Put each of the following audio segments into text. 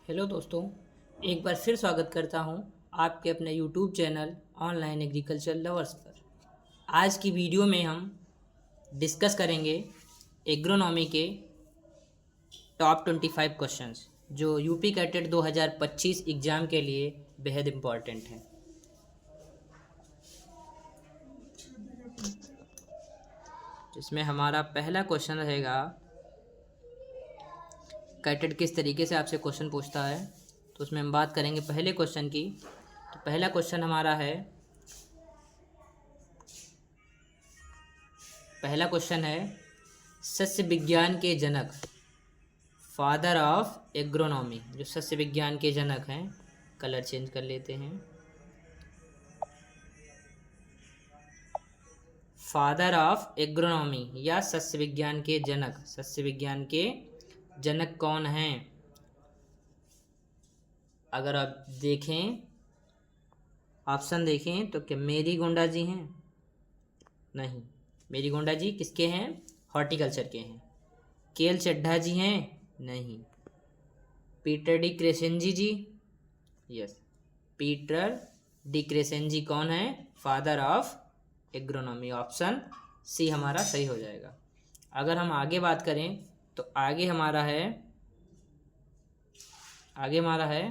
Hello दोस्तों, एक बार फिर स्वागत करता हूं आपके अपने YouTube channel online agriculture lovers पर। आज की वीडियो में हम डिस्कस करेंगे एग्रोनॉमी के टॉप 25 क्वेश्चंस जो यूपी कैटेट 2025 एग्ज़ाम के लिए बेहद इम्पॉर्टेंट हैं। इसमें हमारा पहला क्वेश्चन रहेगा, कैटेट किस तरीके से आपसे क्वेश्चन पूछता है, तो उसमें हम बात करेंगे पहले क्वेश्चन की। तो पहला क्वेश्चन हमारा है, सस्य विज्ञान के जनक, फादर ऑफ एग्रोनॉमी। जो सस्य विज्ञान के जनक हैं, कलर चेंज कर लेते हैं, फादर ऑफ एग्रोनॉमी या सस्य विज्ञान के जनक, सस्य विज्ञान के जनक कौन हैं? अगर आप देखें, ऑप्शन देखें तो क्या मेरी गोंडा जी हैं? नहीं, मेरी गोंडा जी किसके हैं? हॉर्टिकल्चर के हैं। केएल चड्ढा जी हैं? नहीं। Peter de Crescenzi ji? Yes, Peter de Crescenzi कौन है? Father of agronomy. Option C हमारा सही हो जाएगा। अगर हम आगे बात करें तो आगे हमारा है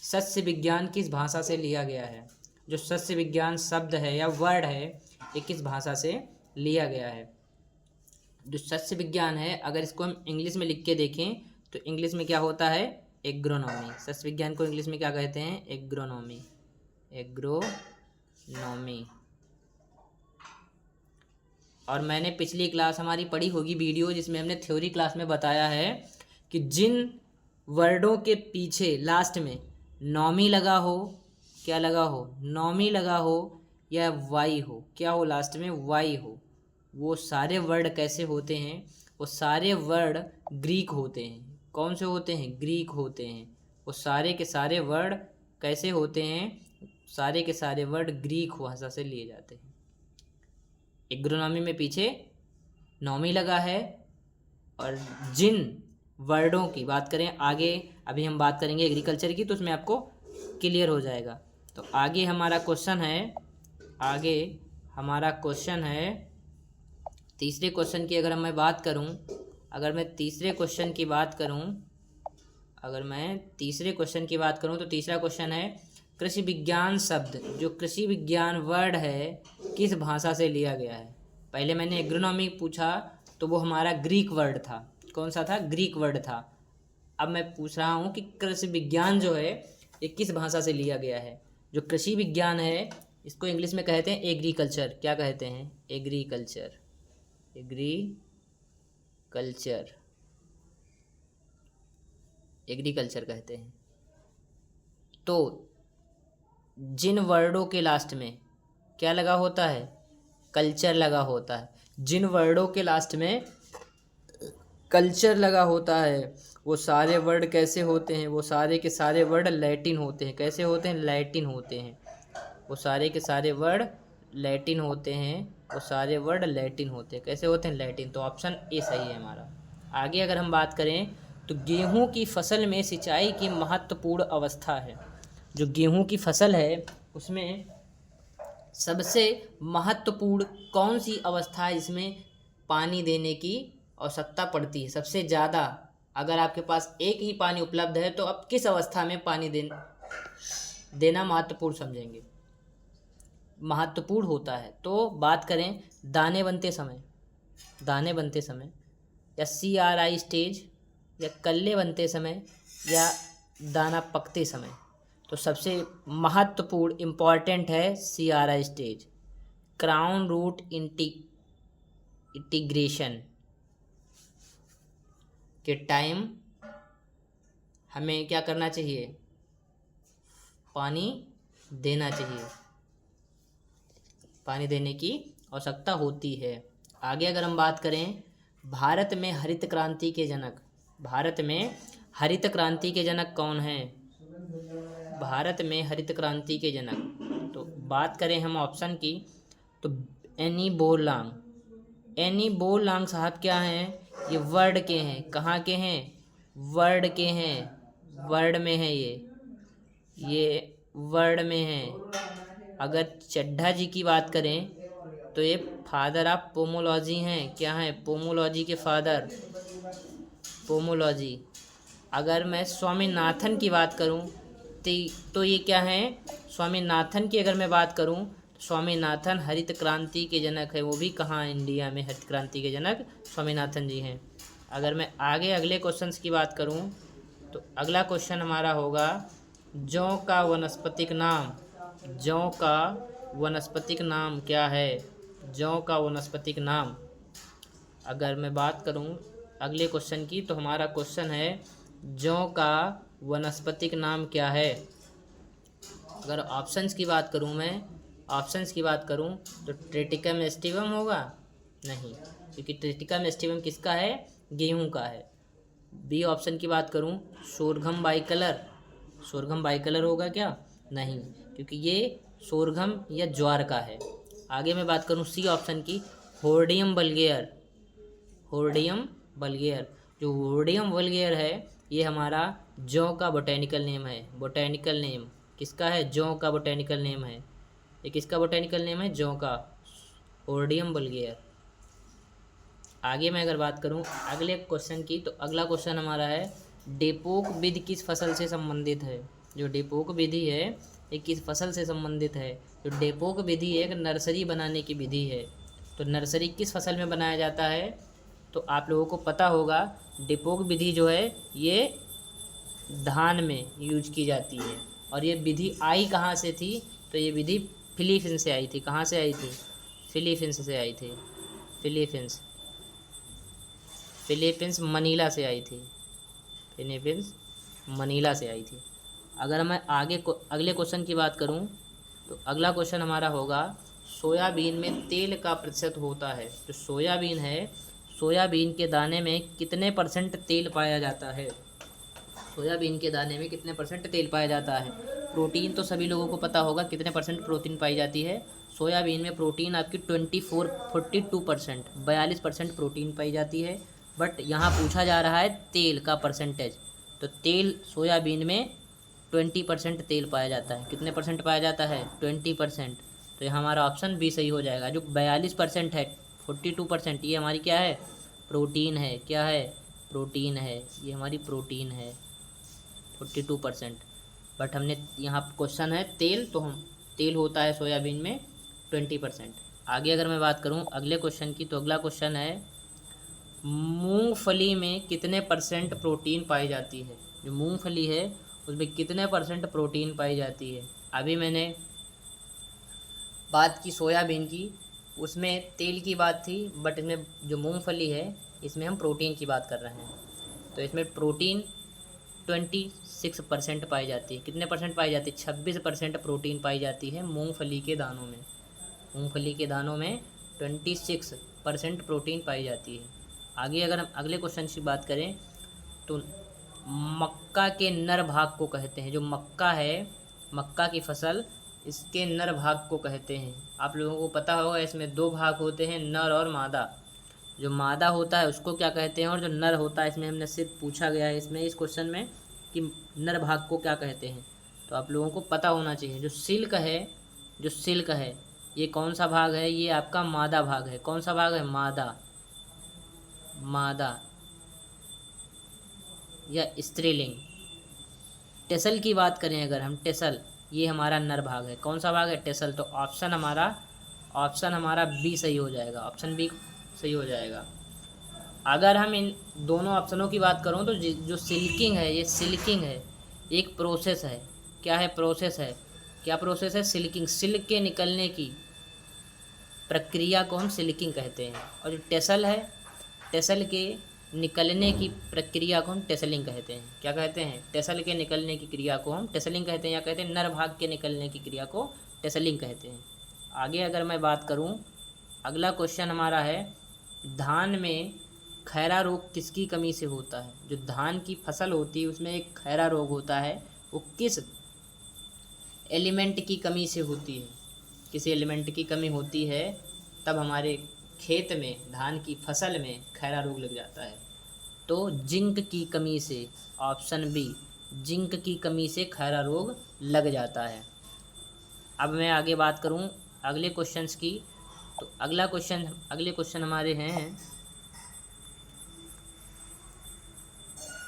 सस्य विज्ञान किस भाषा से लिया गया है? जो सस्य विज्ञान शब्द है या वर्ड है, ये किस भाषा से लिया गया है? जो सस्य विज्ञान है, अगर इसको हम इंग्लिश में लिख के देखें तो इंग्लिश में क्या होता है? एग्रोनॉमी। सस्य विज्ञान को इंग्लिश में क्या कहते हैं? एग्रोनॉमी। एग्रोनॉमी। और मैंने पिछली क्लास हमारी पढ़ी होगी वीडियो, जिसमें हमने थ्योरी क्लास में बताया है कि जिन वर्डों के पीछे लास्ट में नॉमी लगा हो, क्या लगा हो? नॉमी लगा हो, या वाई हो, क्या हो? लास्ट में वाई हो, वो सारे वर्ड कैसे होते हैं? वो सारे वर्ड ग्रीक होते हैं। कौन से होते हैं? ग्रीक होते हैं। वो सारे के सारे वर्ड कैसे होते हैं? सारे के सारे वर्ड ग्रीक भाषा से लिए जाते हैं। एग्रोनॉमी में पीछे नॉमी लगा है। और जिन वर्डों की बात करें आगे, अभी हम बात करेंगे एग्रीकल्चर की, तो उसमें आपको क्लियर हो जाएगा। तो आगे हमारा क्वेश्चन है तीसरे क्वेश्चन की। अगर मैं तीसरे क्वेश्चन की बात करूं तो तीसरा क्वेश्चन है, कृषि विज्ञान शब्द, जो कृषि विज्ञान वर्ड है, किस भाषा से लिया गया है? पहले मैंने एग्रोनॉमी पूछा तो वो हमारा ग्रीक वर्ड था। कौन सा था? ग्रीक वर्ड था। अब मैं पूछ रहा हूँ कि कृषि विज्ञान जो है, ये किस भाषा से लिया गया है? जो कृषि विज्ञान है, इसको इंग्लिश में कहते हैं एग्रीकल्चर। क्या कहते हैं? एग्रीकल्चर। एग्रीकल्चर कहते हैं। तो जिन वर्डों के लास्ट में क्या लगा होता है? कल्चर लगा होता है। जिन वर्डों के लास्ट में कल्चर लगा होता है, वो सारे वर्ड कैसे होते हैं? वो सारे के सारे वर्ड लैटिन होते हैं। कैसे होते हैं? लैटिन होते हैं। वो सारे के सारे वर्ड लैटिन होते हैं। कैसे होते हैं? लैटिन। तो ऑप्शन ए सही है हमारा। आगे अगर हम बात करें तो गेहूं की फसल में सिंचाई की महत्वपूर्ण अवस्था है। जो गेहूं की फसल है, उसमें सबसे महत्वपूर्ण कौन सी अवस्था है जिसमें पानी देने की आवश्यकता पड़ती है? सबसे ज़्यादा, अगर आपके पास एक ही पानी उपलब्ध है तो अब किस अवस्था में पानी देना महत्वपूर्ण समझेंगे? महत्वपूर्ण होता है। तो बात करें दाने बनते समय, या CRI स्टेज, या कल्ले बनते समय, या दाना पकते समय, तो सबसे महत्वपूर्ण इम्पॉर्टेंट है CRI stage, crown root integration के टाइम हमें क्या करना चाहिए? पानी देना चाहिए। पानी देने की आवश्यकता होती है। आगे अगर हम बात करें भारत में हरित क्रांति के जनक कौन हैं? भारत में हरित क्रांति के जनक, तो बात करें हम ऑप्शन की, तो एनी बोलांग साहब क्या हैं? ये वर्ड के हैं। कहाँ के हैं? वर्ड के हैं। वर्ड में है, ये वर्ड में है। अगर चड्ढा जी की बात करें तो ये फादर ऑफ पोमोलॉजी हैं। क्या हैं? पोमोलॉजी के फादर, पोमोलॉजी। अगर मैं स्वामीनाथन की बात करूं तो ये क्या हैं? स्वामीनाथन की अगर मैं बात करूं तो स्वामीनाथन हरित क्रांति के जनक है। वो भी कहाँ? इंडिया में हरित क्रांति के जनक स्वामीनाथन जी हैं। अगर मैं आगे अगले क्वेश्चंस की बात करूं तो अगला क्वेश्चन हमारा होगा जौ का वनस्पतिक नाम। जौ का वनस्पतिक नाम क्या है? जौ का वनस्पतिक नाम। अगर मैं बात करूं अगले क्वेश्चन की तो हमारा क्वेश्चन है जौ का वनस्पतिक नाम क्या है? अगर ऑप्शंस की बात करूं मैं, ऑप्शंस की बात करूं तो ट्रिटिकम एस्टिवम होगा? नहीं, क्योंकि ट्रिटिकम एस्टिवम किसका है? गेहूं का है। बी ऑप्शन की बात करूं सोरघम बाइकलर, सोरघम बाइकलर होगा क्या? नहीं, क्योंकि ये सोरघम या ज्वार का है। आगे मैं बात करूं सी ऑप्शन की होर्डियम वल्गेयर, होर्डियम वल्गेयर। जो होर्डियम वल्गेयर है ये हमारा जौ का बोटेनिकल नेम है। बोटेनिकल नेम किसका है? जौ का बोटेनिकल नेम है। ये किसका बोटेनिकल नेम है? जौ का, होर्डियम वल्गेयर। आगे मैं अगर बात करूं अगले क्वेश्चन की तो अगला क्वेश्चन हमारा है डेपोक विधि किस फसल से संबंधित है? जो डेपोक विधि है ये किस फसल से संबंधित है? जो डेपोक विधि एक नर्सरी बनाने की विधि है। तो नर्सरी किस फसल में बनाया जाता है? तो आप लोगों को पता होगा डेपोक विधि जो है ये धान में यूज की जाती है। और ये विधि आई कहाँ से थी? तो ये विधि फिलीपींस से आई थी। कहाँ से आई थी? फिलीपींस से आई थी। फिलीपींस, फिलीपींस मनीला से आई थी। फिलीपींस मनीला से आई थी। अगर मैं आगे अगले क्वेश्चन की बात करूं तो अगला क्वेश्चन हमारा होगा सोयाबीन में तेल का प्रतिशत होता है। जो सोयाबीन है, सोयाबीन के दाने में कितने परसेंट तेल पाया जाता है? सोयाबीन के दाने में कितने परसेंट तेल पाया जाता है? प्रोटीन तो सभी लोगों को पता होगा कितने परसेंट प्रोटीन पाई जाती है। सोयाबीन में प्रोटीन आपकी 42% 42% प्रोटीन पाई जाती है। बट यहाँ पूछा जा रहा है तेल का परसेंटेज। तो तेल सोयाबीन में 20% तेल पाया जाता है। कितने परसेंट पाया जाता है? 20%। तो ये हमारा ऑप्शन बी सही हो जाएगा। जो 42% है, 42% ये हमारी क्या है? प्रोटीन है। क्या है? प्रोटीन है। ये हमारी प्रोटीन है 42%। बट हमने यहाँ क्वेश्चन है तेल, तो हम तेल होता है सोयाबीन में 20%। आगे अगर मैं बात करूँ अगले क्वेश्चन की तो अगला क्वेश्चन है मूंगफली में कितने परसेंट प्रोटीन पाई जाती है? जो मूंगफली है उसमें कितने परसेंट प्रोटीन पाई जाती है? अभी मैंने बात की सोयाबीन की, उसमें तेल की बात थी, बट इसमें जो मूंगफली है इसमें हम प्रोटीन की बात कर रहे हैं। तो इसमें प्रोटीन 26% पाई जाती है। कितने परसेंट पाई जाती है? 26% प्रोटीन पाई जाती है मूंगफली के दानों में। मूंगफली के दानों में 26% प्रोटीन पाई जाती है। आगे अगर हम अगले क्वेश्चन की बात करें तो मक्का के नर भाग को कहते हैं। जो मक्का है, मक्का की फसल, इसके नर भाग को कहते हैं। आप लोगों को पता होगा इसमें दो भाग होते हैं, नर और मादा। जो मादा होता है उसको क्या कहते हैं और जो नर होता है, इसमें हमने सिर्फ पूछा गया है इसमें इस क्वेश्चन में कि नर भाग को क्या कहते हैं। तो आप लोगों को पता होना चाहिए। जो सिल्क है, जो सिल्क है ये कौन सा भाग है? ये आपका मादा भाग है। कौन सा भाग है? मादा, मादा या स्त्रीलिंग। टेसल की बात करें अगर हम, टेसल ये हमारा नर भाग है। कौन सा भाग है? टेसल। तो ऑप्शन हमारा बी सही हो जाएगा। ऑप्शन बी सही हो जाएगा। अगर हम इन दोनों ऑप्शनों की बात करूं तो जो सिल्किंग है, ये सिल्किंग है, एक प्रोसेस है। क्या है? प्रोसेस है। क्या प्रोसेस है? सिल्किंग। सिल्क के निकलने की प्रक्रिया को हम सिल्किंग कहते हैं। और जो टेसल है, टेसल के निकलने की प्रक्रिया को हम टेसलिंग कहते हैं। क्या कहते हैं? टेसल के निकलने की क्रिया को हम टेसलिंग कहते हैं, या कहते हैं नर भाग के निकलने की क्रिया को टेसलिंग कहते हैं। आगे अगर मैं बात करूं, अगला क्वेश्चन हमारा है धान में खैरा रोग किसकी कमी से होता है? जो धान की फसल होती है उसमें एक खैरा रोग होता है, वो किस एलिमेंट की कमी से होती है? किस एलिमेंट की कमी होती है तब हमारे खेत में, धान की फसल में खैरा रोग लग जाता है? तो जिंक की कमी से। ऑप्शन बी, जिंक की कमी से खैरा रोग लग जाता है। अब मैं आगे बात करूं अगले क्वेश्चंस की, तो अगले क्वेश्चन हमारे हैं,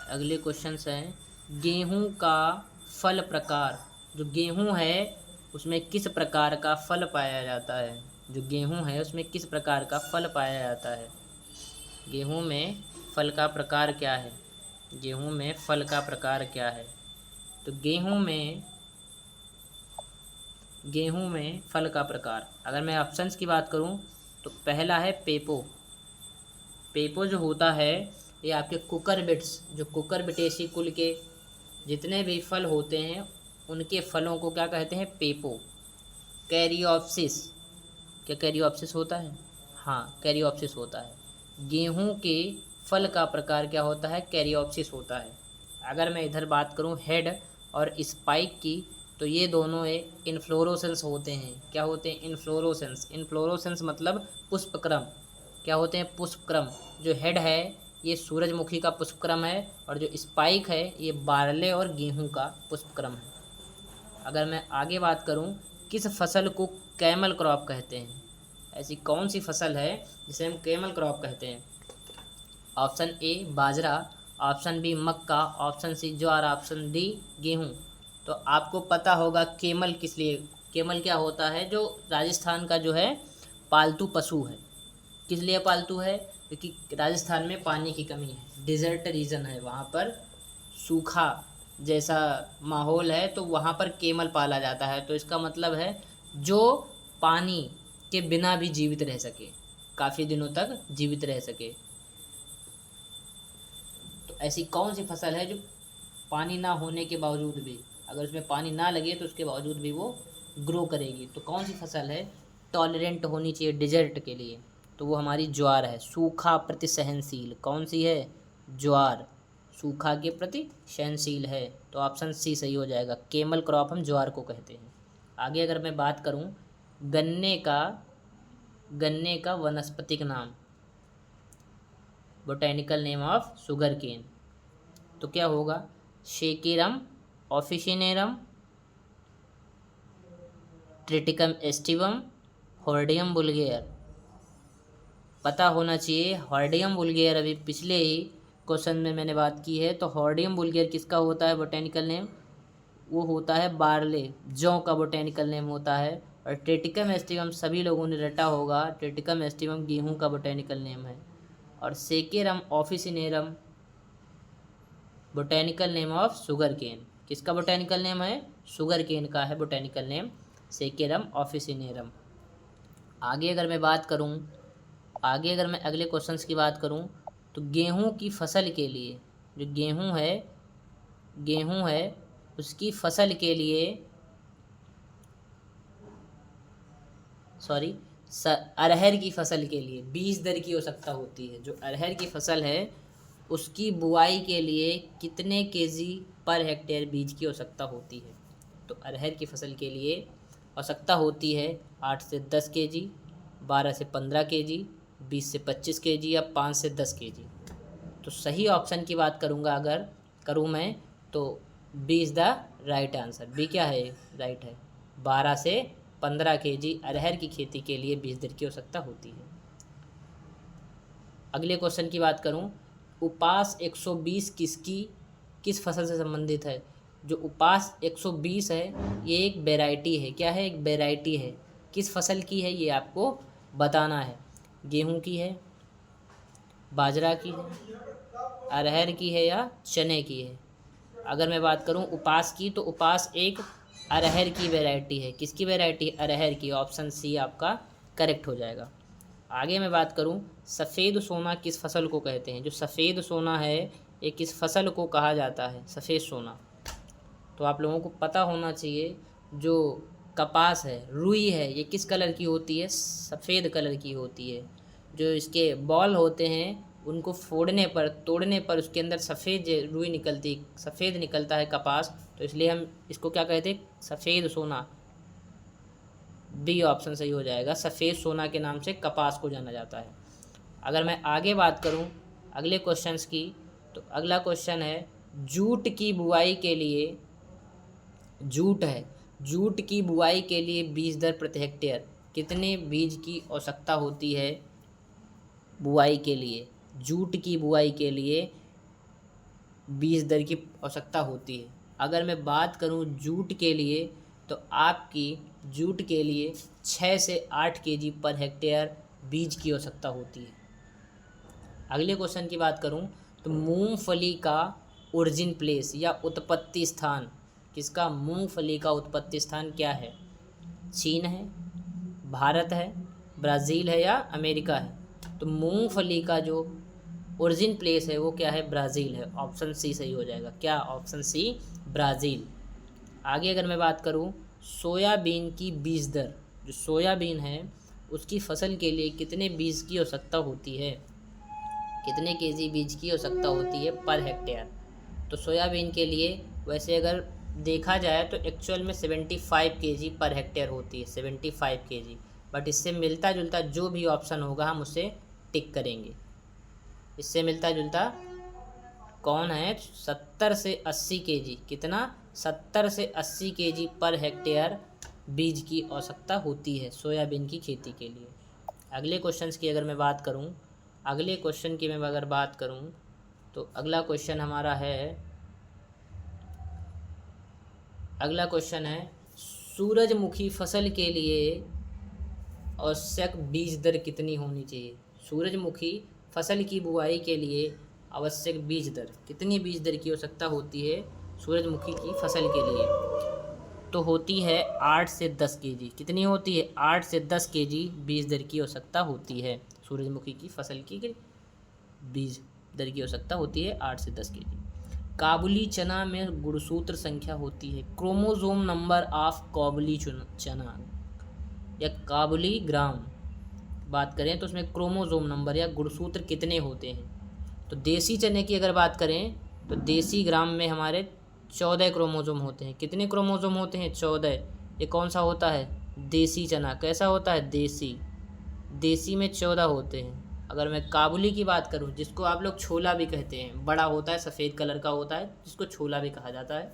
अगले क्वेश्चंस हैं गेहूं का फल प्रकार। जो गेहूं है उसमें किस प्रकार का फल पाया जाता है? जो गेहूं है उसमें किस प्रकार का फल पाया जाता है? गेहूं में फल का प्रकार क्या है? गेहूं में फल का प्रकार क्या है? तो गेहूं में फल का प्रकार, अगर मैं ऑप्शंस की बात करूं तो पहला है पेपो। पेपो जो होता है ये आपके कुकरबिट्स, जो कुकरबिटेसी कुल के जितने भी फल होते हैं उनके फलों को क्या कहते हैं? पेपो। कैरियोप्सिस, क्या कैरियोप्सिस होता है? हाँ, कैरियोप्सिस होता है। गेहूं के फल का प्रकार क्या होता है? कैरियोप्सिस होता है। अगर मैं इधर बात करूं हेड और स्पाइक की, तो ये दोनों इन्फ्लोरोसेंस होते हैं। क्या होते हैं? इन्फ्लोरोसेंस। इन्फ्लोरोसेंस मतलब पुष्पक्रम। क्या होते हैं? पुष्पक्रम। जो हेड है ये सूरजमुखी का पुष्पक्रम है, और जो स्पाइक है ये बारले और गेहूं का पुष्पक्रम है। अगर मैं आगे बात करूं, किस फसल को कैमल क्रॉप कहते हैं? ऐसी कौन सी फसल है जिसे हम कैमल क्रॉप कहते हैं? ऑप्शन ए बाजरा, ऑप्शन बी मक्का, ऑप्शन सी ज्वार, ऑप्शन डी गेहूं। तो आपको पता होगा केमल किस लिए, केमल क्या होता है? जो राजस्थान का जो है पालतू पशु है। किस लिए पालतू है? क्योंकि राजस्थान में पानी की कमी है, डिजर्ट रीजन है, वहाँ पर सूखा जैसा माहौल है, तो वहाँ पर केमल पाला जाता है। तो इसका मतलब है जो पानी के बिना भी जीवित रह सके, काफ़ी दिनों तक जीवित रह सके। तो ऐसी कौन सी फसल है जो पानी ना होने के बावजूद भी, अगर उसमें पानी ना लगे तो उसके बावजूद भी वो ग्रो करेगी? तो कौन सी फसल है टॉलरेंट होनी चाहिए डिजर्ट के लिए? तो वो हमारी ज्वार है, सूखा प्रति सहनशील। कौन सी है? ज्वार, सूखा के प्रति सहनशील है। तो ऑप्शन सी सही हो जाएगा, केमल क्रॉप हम ज्वार को कहते हैं। आगे अगर मैं बात करूं गन्ने का वनस्पतिक नाम, botanical name of sugarcane, तो क्या होगा? Saccharum officinarum, Triticum aestivum, Hordeum vulgare. पता होना चाहिए हॉर्डियम वुल्गेर, अभी पिछले ही क्वेश्चन में मैंने बात की है। तो हॉर्डियम वुल्गेर किसका होता है बोटेनिकल नेम? वो होता है बार्ले, जौ का बोटेनिकल नेम होता है। और ट्रिटिकम एस्टिवम सभी लोगों ने रटा होगा, ट्रिटिकम एस्टिवम गेहूं का बोटेनिकल नेम है। और Saccharum officinarum botanical name of sugarcane. किसका बोटेनिकल नेम है? शुगर केन का है बोटेनिकल नेम सेकेरम ऑफिसिनेरम। आगे अगर मैं अगले क्वेश्चंस की बात करूं, तो गेहूं की फसल के लिए, जो गेहूं है उसकी फसल के लिए, अरहर की फसल के लिए बीज दर की आवश्यकता होती है। जो अरहर की फसल है उसकी बुआई के लिए कितने केजी पर हेक्टेयर बीज की आवश्यकता होती है? तो अरहर की फसल के लिए आवश्यकता होती है 8 से 10 केजी, 12 से 15 केजी, 20 से 25 केजी या 5 से 10 केजी। तो सही ऑप्शन की बात करूँ मैं, तो B is the right answer. B क्या है? राइट है। 12 से 15 केजी अरहर की खेती के लिए बीज दर की आवश्यकता होती है। अगले क्वेश्चन की बात करूं, उपास 120 किस फसल से संबंधित है? जो उपास 120 है ये एक वेराइटी है। क्या है? एक वेराइटी है। किस फसल की है ये आपको बताना है। गेहूं की है, बाजरा की है, अरहर की है या चने की है? अगर मैं बात करूं उपास की, तो उपास एक अरहर की वैरायटी है। किसकी वैरायटी? अरहर की। ऑप्शन सी आपका करेक्ट हो जाएगा। आगे मैं बात करूं सफ़ेद सोना किस फसल को कहते हैं? जो सफ़ेद सोना है ये किस फसल को कहा जाता है? सफ़ेद सोना। तो आप लोगों को पता होना चाहिए जो कपास है, रुई है, ये किस कलर की होती है? सफ़ेद कलर की होती है। जो इसके बॉल होते हैं उनको तोड़ने पर उसके अंदर सफ़ेद रुई निकलती, सफ़ेद निकलता है कपास, तो इसलिए हम इसको क्या कहते हैं? सफ़ेद सोना। बी ऑप्शन सही हो जाएगा, सफ़ेद सोना के नाम से कपास को जाना जाता है। अगर मैं आगे बात करूं अगले क्वेश्चंस की, तो अगला क्वेश्चन है जूट की बुआई के लिए, जूट है, जूट की बुआई के लिए बीज दर प्रति हेक्टेयर कितने बीज की आवश्यकता होती है? बुआई के लिए, जूट की बुआई के लिए बीज दर की आवश्यकता होती है। अगर मैं बात करूं जूट के लिए, तो आपकी जूट के लिए 6 से 8 केजी पर हेक्टेयर बीज की आवश्यकता होती है। अगले क्वेश्चन की बात करूं तो मूंगफली का ओरिजिन प्लेस या उत्पत्ति स्थान किसका? मूंगफली का उत्पत्ति स्थान क्या है? चीन है, भारत है, ब्राज़ील है या अमेरिका है? तो मूंगफली का जो ओरिजिन प्लेस है वो क्या है? ब्राज़ील है। ऑप्शन सी सही हो जाएगा। क्या? Option C, Brazil. आगे अगर मैं बात करूं सोयाबीन की बीज दर, जो सोयाबीन है उसकी फसल के लिए कितने बीज की आवश्यकता होती है? कितने केजी बीज की आवश्यकता होती है पर हेक्टेयर? तो सोयाबीन के लिए वैसे अगर देखा जाए तो एक्चुअल में 75 केजी पर हेक्टेयर होती है, 75 केजी। बट इससे मिलता जुलता जो भी ऑप्शन होगा हम उसे टिक करेंगे। इससे मिलता जुलता कौन है? 70 से 80 केजी। कितना? 70 से 80 केजी पर हेक्टेयर बीज की आवश्यकता होती है सोयाबीन की खेती के लिए। अगले क्वेश्चन की अगर मैं बात करूं, अगले क्वेश्चन की मैं अगर बात करूं तो अगला क्वेश्चन हमारा है, अगला क्वेश्चन है सूरजमुखी फसल के लिए आवश्यक बीज दर कितनी होनी चाहिए? सूरजमुखी फसल की बुआई के लिए आवश्यक बीज दर, कितनी बीज दर की आवश्यकता होती है सूरजमुखी की फसल के लिए? तो होती है 8 से 10 केजी। कितनी होती है? 8 से 10 केजी बीज दर की आवश्यकता होती है। सूरजमुखी की फसल की बीज दर की आवश्यकता होती है 8 से 10 केजी। काबुली चना में गुणसूत्र संख्या होती है, क्रोमोसोम नंबर ऑफ काबुली चना या काबुली ग्राम बात करें तो उसमें क्रोमोसोम नंबर या गुणसूत्र कितने होते हैं? तो देसी चने की अगर बात करें तो देसी ग्राम में हमारे 14 क्रोमोसोम होते हैं। कितने क्रोमोसोम होते हैं? 14। ये कौन सा होता है? देसी चना। कैसा होता है? देसी। देसी में 14 होते हैं। अगर मैं काबुली की बात करूं, जिसको आप लोग छोला भी कहते हैं, बड़ा होता है, सफ़ेद कलर का होता है, जिसको छोला भी कहा जाता है,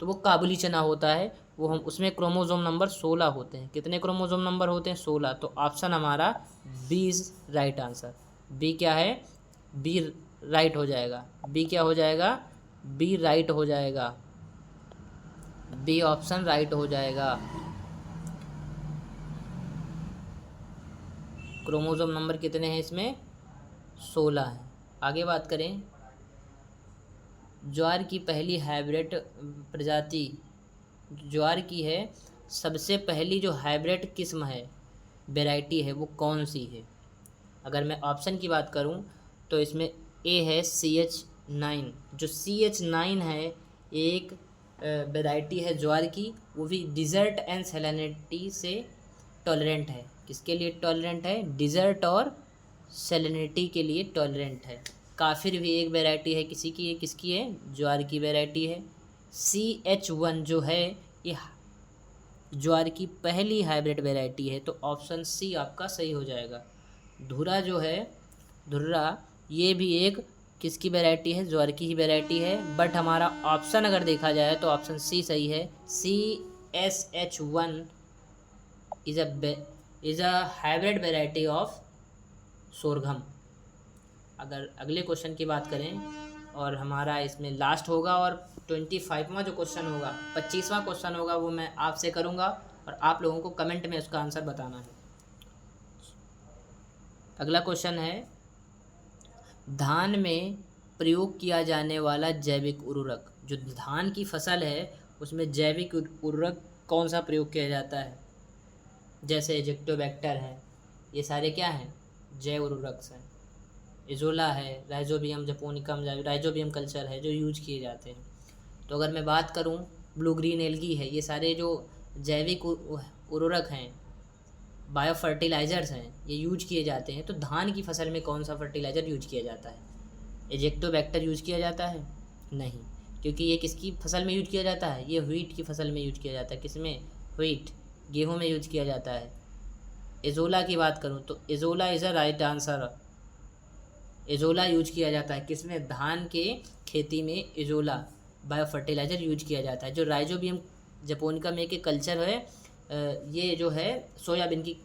तो वो काबुली चना होता है। वो हम उसमें क्रोमोसोम नंबर 16 होते हैं। कितने क्रोमोसोम नंबर होते हैं? 16। तो ऑप्शन हमारा B is right answer. B क्या है? बी राइट हो जाएगा। बी क्या हो जाएगा? बी राइट हो जाएगा। बी ऑप्शन राइट हो जाएगा। क्रोमोसोम नंबर कितने हैं इसमें? 16 है। आगे बात करें, ज्वार की पहली हाइब्रिड प्रजाति ज्वार की है, सबसे पहली जो हाइब्रिड किस्म है, वैरायटी है, वो कौन सी है? अगर मैं ऑप्शन की बात करूं तो इसमें ए है CH9। जो CH9 है एक वैरायटी है ज्वार की, वो भी डिज़र्ट एंड सैलिनिटी से टॉलरेंट है। किसके लिए टॉलरेंट है? डिज़र्ट और सैलिनिटी के लिए टॉलरेंट है। काफिर भी एक वैरायटी है किसी की, किसकी है? ज्वार की वैरायटी है। CH1 जो है ये ज्वार की पहली हाइब्रिड वैरायटी है। तो ऑप्शन सी आपका सही हो जाएगा। धुर्रा जो है, धुर्रा, ये भी एक किसकी वैरायटी है? ज्वार की ही वैरायटी है। बट हमारा ऑप्शन अगर देखा जाए तो ऑप्शन सी सही है। CSH1 is a hybrid variety of सोरघम। अगर अगले क्वेश्चन की बात करें और हमारा इसमें लास्ट होगा और 25वां जो क्वेश्चन होगा, 25वां क्वेश्चन होगा, वो मैं आपसे करूँगा और आप लोगों को कमेंट में उसका आंसर बताना है। अगला क्वेश्चन है, धान में प्रयोग किया जाने वाला जैविक उर्वरक, जो धान की फसल है उसमें जैविक उर्वरक कौन सा प्रयोग किया जाता है? जैसे एजिप्टोबैक्टर है, ये सारे क्या हैं? जैव उर्वरक हैं। इजोला है, राइजोबियम जपोनिकम, राइजोबियम कल्चर है जो यूज किए जाते हैं। तो अगर मैं बात करूं ब्लू ग्रीन एल्गी है, ये सारे जो जैविक उर्वरक हैं, बायो फर्टिलाइज़र्स हैं, ये यूज किए जाते हैं। तो धान की फसल में कौन सा फर्टिलाइज़र यूज किया जाता है? एजिप्टोबैक्टर यूज किया जाता है? नहीं, क्योंकि ये किसकी फसल में यूज किया जाता है? ये व्हीट की फसल में यूज किया जाता है। किसमें? व्हीट, गेहूँ में यूज किया जाता है। इजोला की बात करूँ तो इजोला इज़ अ राइट आंसर। इजोला यूज किया जाता है किसमें? धान के खेती में इजोला बायो फर्टिलाइज़र यूज किया जाता है। जो राइजोबियम जपोनिका में के कल्चर है ये जो है सोयाबीन की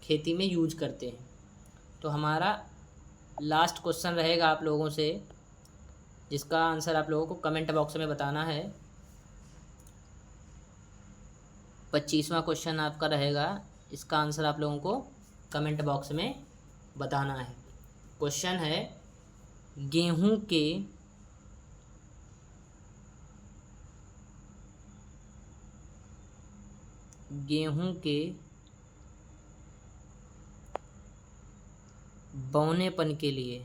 खेती में यूज करते हैं। तो हमारा लास्ट क्वेश्चन रहेगा आप लोगों से, जिसका आंसर आप लोगों को कमेंट बॉक्स में बताना है। 25वां क्वेश्चन आपका रहेगा, इसका आंसर आप लोगों को कमेंट बॉक्स में बताना है। क्वेश्चन है गेहूं के बौनेपन के लिए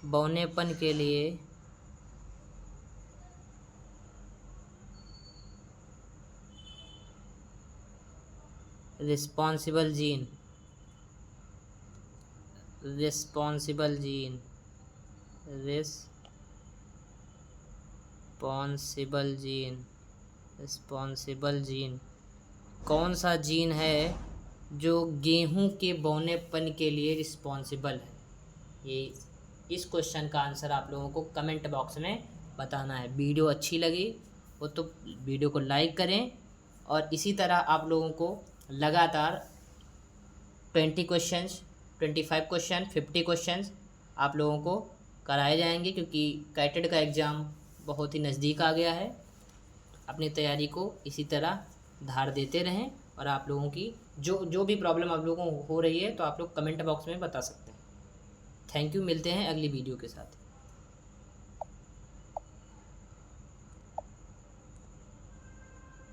बौनेपन के लिए रिस्पॉन्सिबल जीन कौन सा जीन है जो गेहूं के बौनेपन के लिए रिस्पॉन्सिबल है? ये इस क्वेश्चन का आंसर आप लोगों को कमेंट बॉक्स में बताना है। वीडियो अच्छी लगी हो तो वीडियो को लाइक करें, और इसी तरह आप लोगों को लगातार 20 क्वेश्चंस, 25 क्वेश्चन, 50 क्वेश्चंस आप लोगों को कराए जाएंगे, क्योंकि कैटेड का एग्ज़ाम बहुत ही नज़दीक आ गया है। अपनी तैयारी को इसी तरह धार देते रहें, और आप लोगों की जो भी प्रॉब्लम आप लोगों को हो रही है तो आप लोग कमेंट बॉक्स में बता सकते हैं। थैंक यू, मिलते हैं अगली वीडियो के साथ।